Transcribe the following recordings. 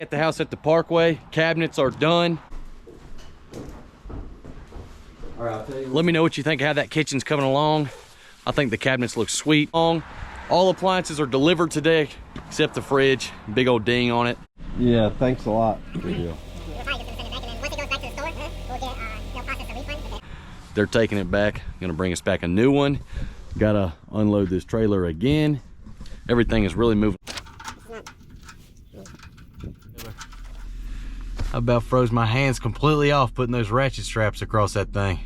At the house at the Parkway, cabinets are done. All right, I'll tell you Let me know what you think of how that kitchen's coming along. I think the cabinets look sweet. All appliances are delivered today, except the fridge. Big old ding on it. Yeah, thanks a lot. Good deal. They're taking it back. Gonna bring us back a new one. Gotta unload this trailer again. Everything is really moving. I about froze my hands completely off putting those ratchet straps across that thing.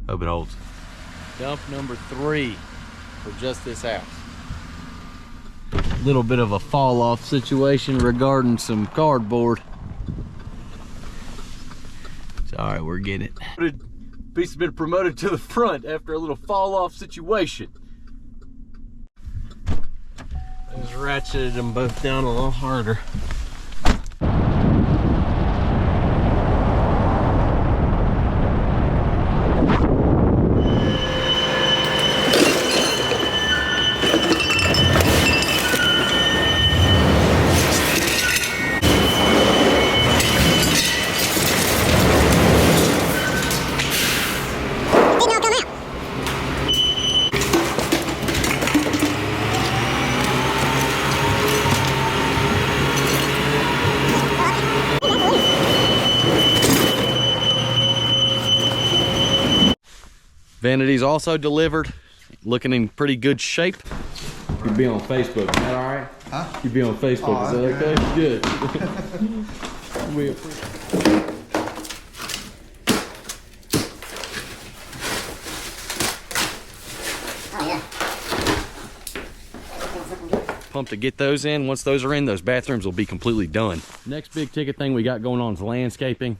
Hope it holds. Dump number 3 for just this house. Little bit of a fall off situation regarding some cardboard. It's all right, we're getting it. Piece has been promoted to the front after a little fall off situation. Just ratcheted them both down a little harder. Vanity's also delivered, looking in pretty good shape. You'll be on Facebook, is that all right? Huh? You'll be on Facebook, is that okay? Good. We appreciate it. Pumped to get those in. Once those are in, those bathrooms will be completely done. Next big ticket thing we got going on is landscaping.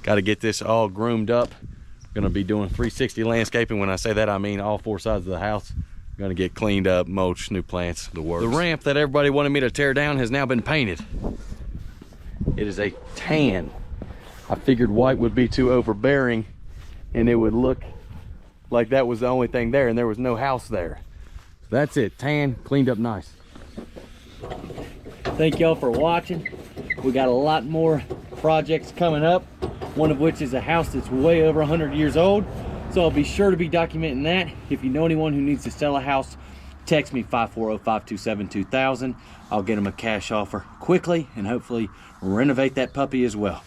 Got to get this all groomed up. Gonna be doing 360 landscaping. When I say that, I mean all 4 sides of the house. Gonna get cleaned up, mulch, new plants, the works. The ramp that everybody wanted me to tear down has now been painted. It is a tan. I figured white would be too overbearing and it would look like that was the only thing there and there was no house there. That's it, tan, cleaned up nice. Thank y'all for watching. We got a lot more projects coming up, one of which is a house that's way over 100 years old. So I'll be sure to be documenting that. If you know anyone who needs to sell a house, text me 540-527-2000. I'll get them a cash offer quickly and hopefully renovate that puppy as well.